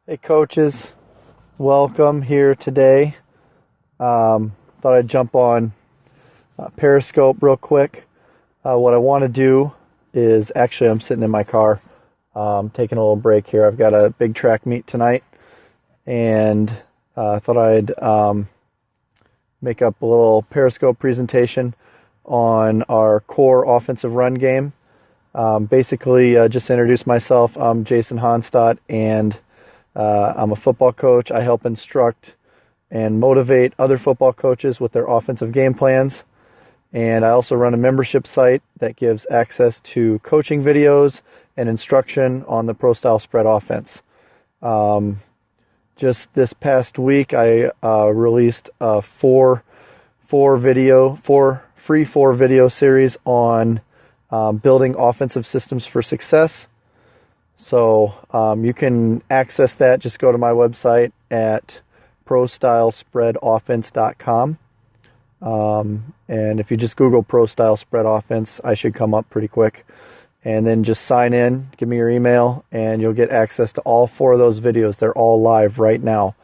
Hey coaches, welcome here today. Thought I'd jump on Periscope real quick. What I want to do is actually I'm sitting in my car, taking a little break here. I've got a big track meet tonight, and I thought I'd make up a little Periscope presentation on our core offensive run game. Basically, just to introduce myself, I'm Jason Honstadt, and I'm a football coach. I help instruct and motivate other football coaches with their offensive game plans. And I also run a membership site that gives access to coaching videos and instruction on the Pro Style Spread offense. Just this past week, I released a four video series on building offensive systems for success. So you can access that. Just go to my website at prostylespreadoffense.com. And if you just Google Pro Style Spread Offense, I should come up pretty quick. And then just sign in, give me your email, and you'll get access to all four of those videos. They're all live right now.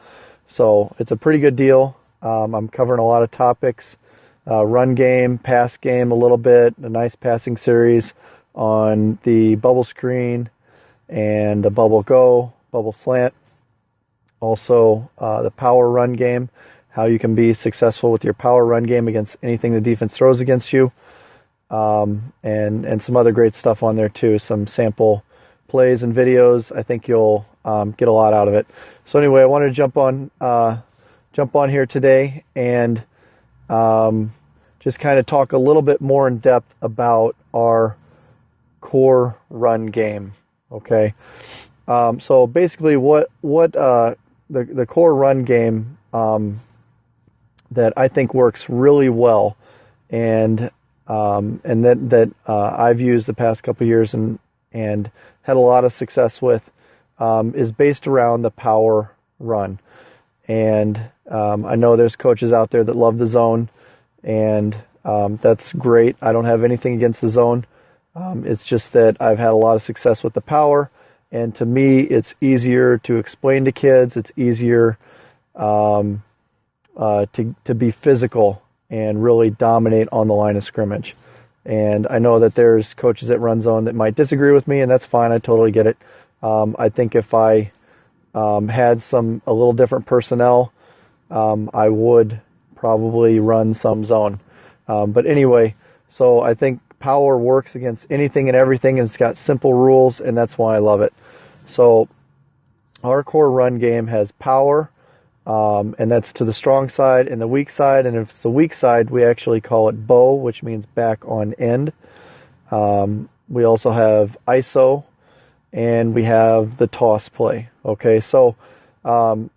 So it's a pretty good deal. I'm covering a lot of topics. Run game, pass game a little bit, a nice passing series on the bubble screen and the bubble go, bubble slant. Also, the power run game, how you can be successful with your power run game against anything the defense throws against you. And some other great stuff on there too, some sample plays and videos. I think you'll get a lot out of it. So anyway, I wanted to jump on here today and just kind of talk a little bit more in depth about our core run game. Okay, so basically, what the core run game that I think works really well, and that I've used the past couple of years and had a lot of success with, is based around the power run. And I know there's coaches out there that love the zone, and that's great. I don't have anything against the zone. It's just that I've had a lot of success with the power, and to me, it's easier to explain to kids. It's easier to be physical and really dominate on the line of scrimmage. And I know that there's coaches that run zone that might disagree with me, and that's fine. I totally get it. I think if I had a little different personnel, I would probably run some zone. But anyway, so I think power works against anything and everything, and it's got simple rules, and that's why I love it. So our core run game has power, and that's to the strong side and the weak side. And if it's the weak side, we actually call it bow, which means back on end. We also have ISO, and we have the toss play. Okay, so along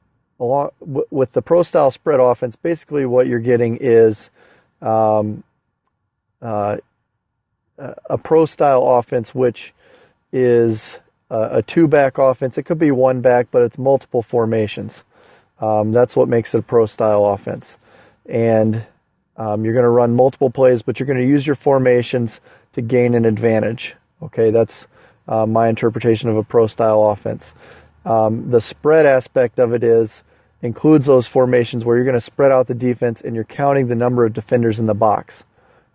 with the Pro Style Spread Offense, basically what you're getting is a pro style offense, which is a two-back offense. It could be one back, but it's multiple formations. That's what makes it a pro style offense. And you're going to run multiple plays, but you're going to use your formations to gain an advantage. Okay, that's my interpretation of a pro style offense. The spread aspect of it includes those formations where you're going to spread out the defense and you're counting the number of defenders in the box.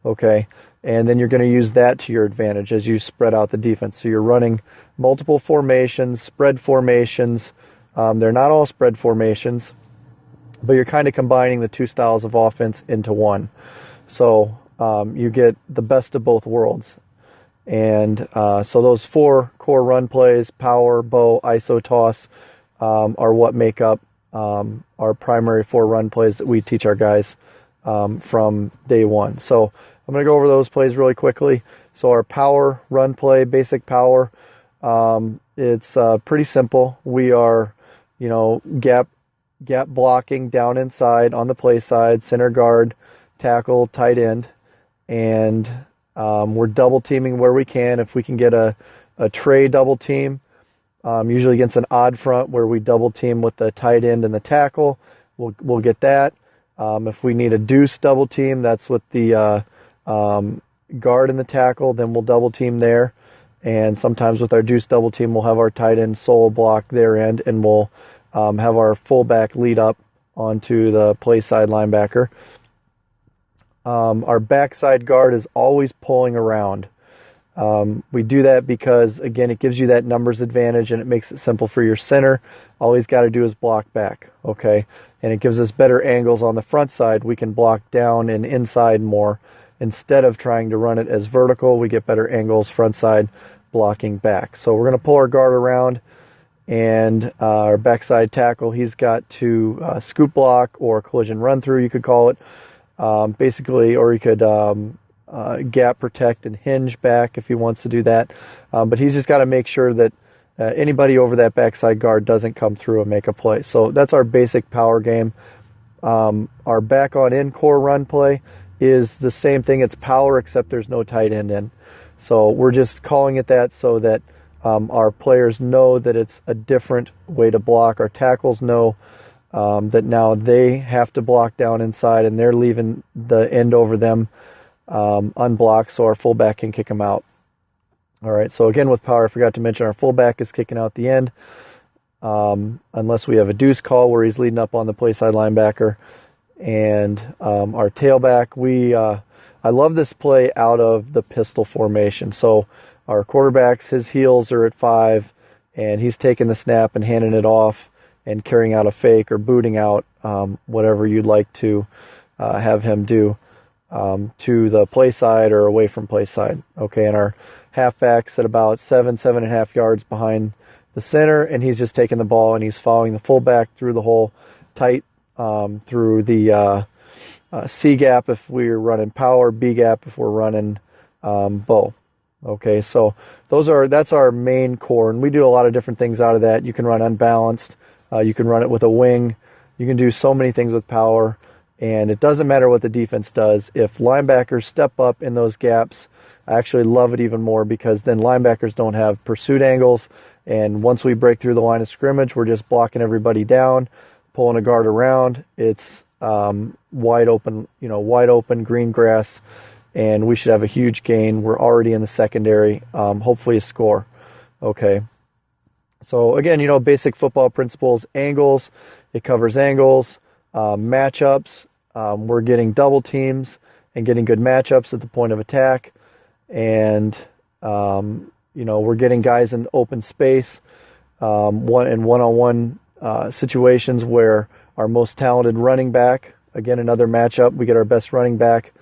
Okay, and then you're going to use that to your advantage as you spread out the defense. So you're running multiple formations, spread formations. They're not all spread formations, but you're kind of combining the two styles of offense into one. So you get the best of both worlds. And so those four core run plays, power, bow, ISO, toss, are what make up our primary four run plays that we teach our guys from day one. So I'm going to go over those plays really quickly. So our power run play, basic power, it's pretty simple. We are, gap blocking down inside on the play side, center guard, tackle, tight end, and we're double teaming where we can. If we can get a tray double team, usually against an odd front where we double team with the tight end and the tackle, we'll get that. If we need a deuce double team, that's with the guard and the tackle, then we'll double team there. And sometimes with our deuce double team, we'll have our tight end solo block their end, and we'll have our fullback lead up onto the play side linebacker. Our backside guard is always pulling around. We do that because, again, it gives you that numbers advantage and it makes it simple for your center. All he's got to do is block back, okay? And it gives us better angles on the front side. We can block down and inside more. Instead of trying to run it as vertical, we get better angles front side blocking back. So we're going to pull our guard around, and our backside tackle, he's got to scoop block or collision run through, you could call it, basically, or he could gap protect and hinge back if he wants to do that. But he's just got to make sure that anybody over that backside guard doesn't come through and make a play. So that's our basic power game. Our back on in core run play is the same thing. It's power, except there's no tight end in. So we're just calling it that so that our players know that it's a different way to block. Our tackles know that now they have to block down inside, and they're leaving the end over them unblocked, so our fullback can kick them out. All right, so again with power, I forgot to mention our fullback is kicking out the end, unless we have a deuce call where he's leading up on the play side linebacker. And our tailback, I love this play out of the pistol formation. So our quarterback's, his heels are at 5, and he's taking the snap and handing it off and carrying out a fake or booting out, whatever you'd like to have him do, to the play side or away from play side. Okay, and our halfback's at about 7.5 yards behind the center, and he's just taking the ball and he's following the fullback through the hole tight, through the C gap if we're running power, B gap if we're running bow. Okay, so that's our main core, and we do a lot of different things out of that. You can run unbalanced, you can run it with a wing, you can do so many things with power, and it doesn't matter what the defense does. If linebackers step up in those gaps, I actually love it even more, because then linebackers don't have pursuit angles, and once we break through the line of scrimmage, we're just blocking everybody down, pulling a guard around. It's wide open green grass, and we should have a huge gain. We're already in the secondary, hopefully a score. Okay, so again, basic football principles. Angles, it covers angles. Matchups, we're getting double teams and getting good matchups at the point of attack, and we're getting guys in open space, one-on-one situations where our most talented running back, again, another matchup, we get our best running back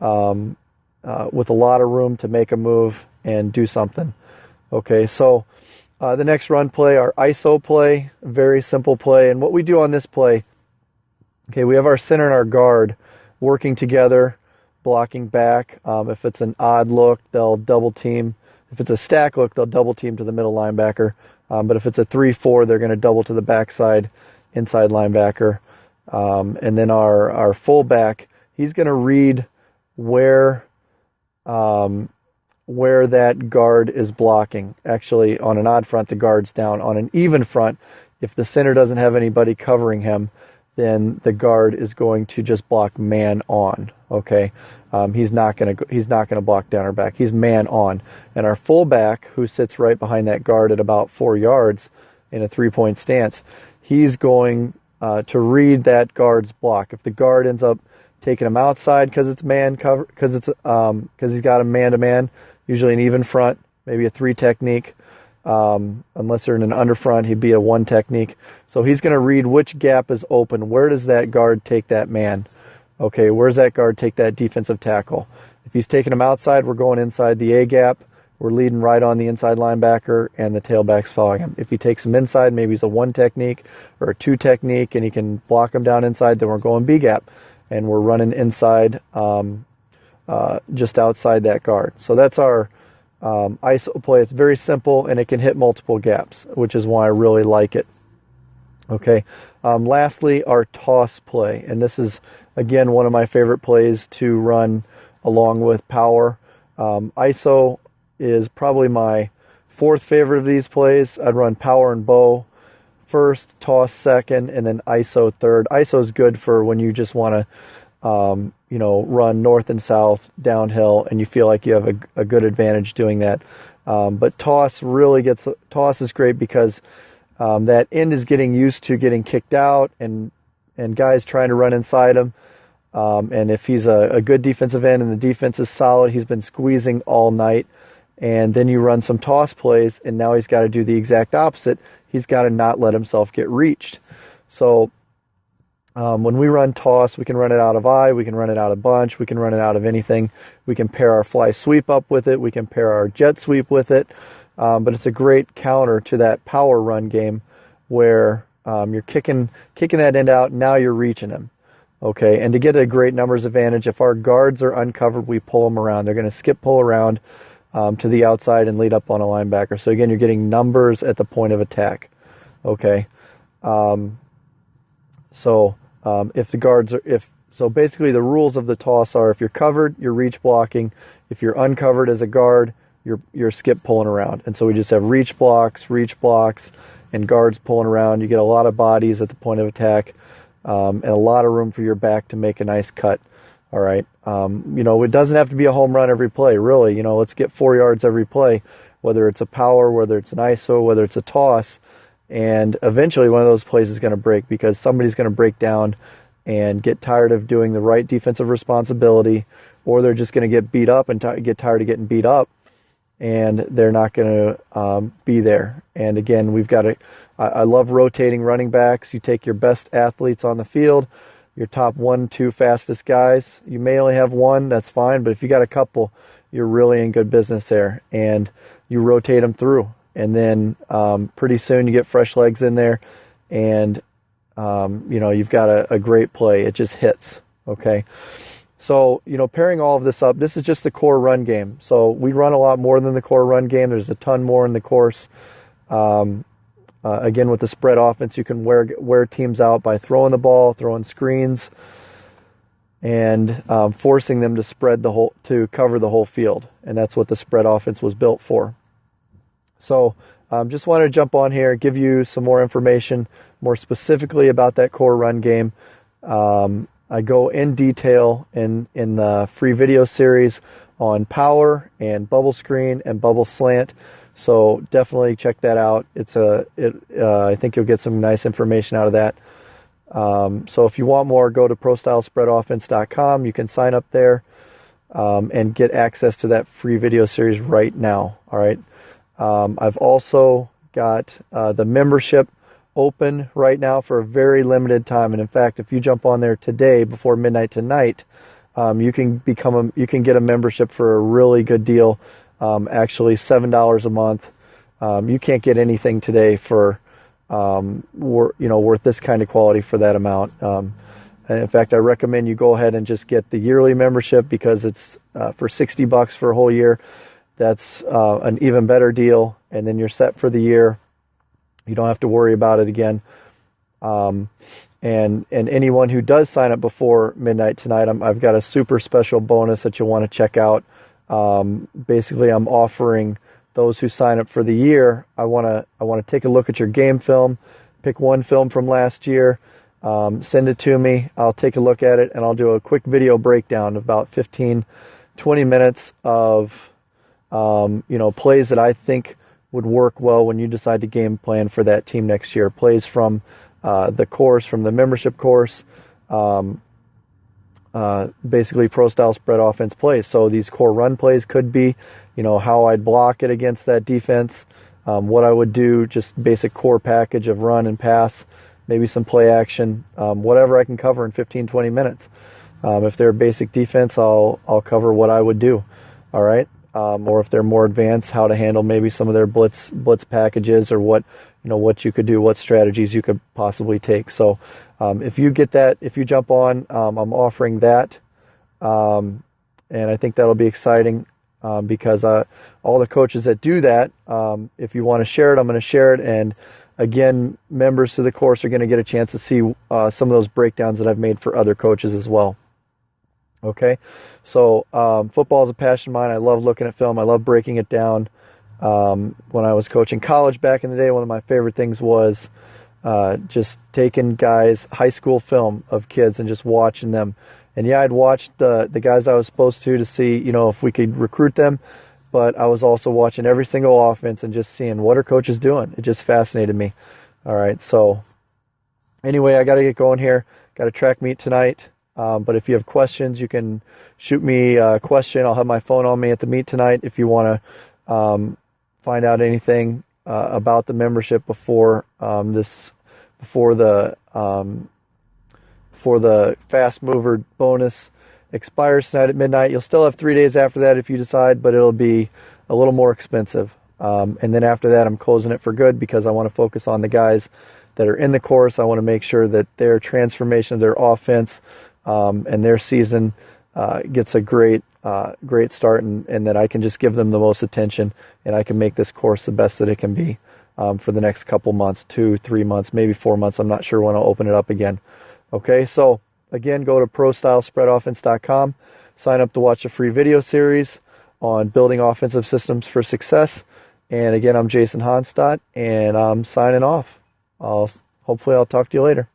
with a lot of room to make a move and do something. Okay, so the next run play, our ISO play, very simple play. And what we do on this play, okay, we have our center and our guard working together, blocking back. If it's an odd look, they'll double team. If it's a stack look, they'll double team to the middle linebacker. But if it's a 3-4, they're going to double to the backside inside linebacker. And then our fullback, he's going to read where that guard is blocking. Actually, on an odd front, the guard's down. On an even front, if the center doesn't have anybody covering him, then the guard is going to just block man on. Okay, he's not going to block down or back. He's man on. And our fullback, who sits right behind that guard at about 4 yards in a 3-point stance, he's going to read that guard's block. If the guard ends up taking him outside because it's man cover, because he's got a man-to-man, usually an even front, maybe a 3 technique. Unless they're in an underfront, he'd be a 1 technique. So he's going to read which gap is open. Where does that guard take that man? Okay, where's that guard take that defensive tackle? If he's taking him outside, we're going inside the A gap. We're leading right on the inside linebacker, and the tailback's following him. If he takes him inside, maybe he's a 1 technique or a 2 technique, and he can block him down inside, then we're going B gap, and we're running inside, just outside that guard. So that's our ISO play. It's very simple, and it can hit multiple gaps, which is why I really like it. Okay. Lastly, our toss play, and this is again one of my favorite plays to run along with power. ISO is probably my 4th favorite of these plays. I'd run power and bow first, toss second, and then ISO third. ISO is good for when you just want to run north and south downhill, and you feel like you have a good advantage doing that. But toss is great because that end is getting used to getting kicked out and guys trying to run inside him. And if he's a good defensive end and the defense is solid, he's been squeezing all night. And then you run some toss plays, and now he's got to do the exact opposite. He's got to not let himself get reached. So when we run toss, we can run it out of eye, we can run it out of bunch, we can run it out of anything. We can pair our fly sweep up with it, we can pair our jet sweep with it. But it's a great counter to that power run game where you're kicking that end out, and now you're reaching him. Okay, and to get a great numbers advantage, if our guards are uncovered, we pull them around. They're going to skip pull around to the outside and lead up on a linebacker. So again, you're getting numbers at the point of attack. Okay, if the guards are so basically the rules of the toss are: if you're covered, you're reach blocking. If you're uncovered as a guard, you're skip pulling around. And so we just have reach blocks, and guards pulling around. You get a lot of bodies at the point of attack, and a lot of room for your back to make a nice cut. All right. It doesn't have to be a home run every play, really. Let's get 4 yards every play, whether it's a power, whether it's an ISO, whether it's a toss. And eventually one of those plays is going to break because somebody's going to break down and get tired of doing the right defensive responsibility, or they're just going to get beat up and get tired of getting beat up, and they're not going to be there. And again, we've got I love rotating running backs. You take your best athletes on the field, your top 1, 2 fastest guys. You may only have one, that's fine, but if you got a couple, you're really in good business there. And you rotate them through. And then pretty soon you get fresh legs in there, and you've got a great play. It just hits. Okay. So, pairing all of this up, this is just the core run game. So we run a lot more than the core run game. There's a ton more in the course. Again, with the spread offense, you can wear teams out by throwing the ball, throwing screens, and forcing them to cover the whole field. And that's what the spread offense was built for. So just wanted to jump on here, give you some more information, more specifically about that core run game. I go in detail in the free video series on power and bubble screen and bubble slant. So definitely check that out. I think you'll get some nice information out of that. So if you want more, go to ProStyleSpreadOffense.com. You can sign up there and get access to that free video series right now. All right. I've also got the membership open right now for a very limited time, and in fact, if you jump on there today before midnight tonight, you can get a membership for a really good deal. Actually, $7 a month. You can't get anything today for worth this kind of quality for that amount. In fact, I recommend you go ahead and just get the yearly membership because it's for $60 for a whole year. That's an even better deal, and then you're set for the year. You don't have to worry about it again. And anyone who does sign up before midnight tonight, I've got a super special bonus that you'll want to check out. Basically, I'm offering those who sign up for the year. I want to take a look at your game film, pick one film from last year, send it to me. I'll take a look at it, and I'll do a quick video breakdown of about 15, 20 minutes of plays that I think would work well when you decide to game plan for that team next year. Plays from the course, from the membership course, basically pro style spread offense plays. So these core run plays could be, how I'd block it against that defense, what I would do, just basic core package of run and pass, maybe some play action, whatever I can cover in 15, 20 minutes. If they're basic defense, I'll cover what I would do. All right. Or if they're more advanced, how to handle maybe some of their blitz packages, or what you could do, what strategies you could possibly take. So if you get that, if you jump on, I'm offering that, and I think that'll be exciting because all the coaches that do that, if you want to share it, I'm going to share it. And again, members to the course are going to get a chance to see some of those breakdowns that I've made for other coaches as well. Okay, so football is a passion of mine. I love looking at film. I love breaking it down. When I was coaching college back in the day, one of my favorite things was just taking guys' high school film of kids and just watching them And yeah, I'd watched the guys I was supposed to see, you know, if we could recruit them. But I was also watching every single offense and just seeing what are coaches doing. It just fascinated me. All right, so anyway, I got to get going here. Got a track meet tonight. But if you have questions, you can shoot me a question. I'll have my phone on me at the meet tonight if you want to find out anything about the membership before before the fast mover bonus expires tonight at midnight. You'll still have 3 days after that if you decide, but it'll be a little more expensive. And then after that, I'm closing it for good because I want to focus on the guys that are in the course. I want to make sure that their transformation of their offense and their season gets a great start, and that I can just give them the most attention, and I can make this course the best that it can be for the next couple months, 2, 3 months, maybe 4 months. I'm not sure when I'll open it up again. Okay, so again, go to prostylespreadoffense.com, sign up to watch a free video series on building offensive systems for success. And again, I'm Jason Honstadt, and I'm signing off. Hopefully I'll talk to you later.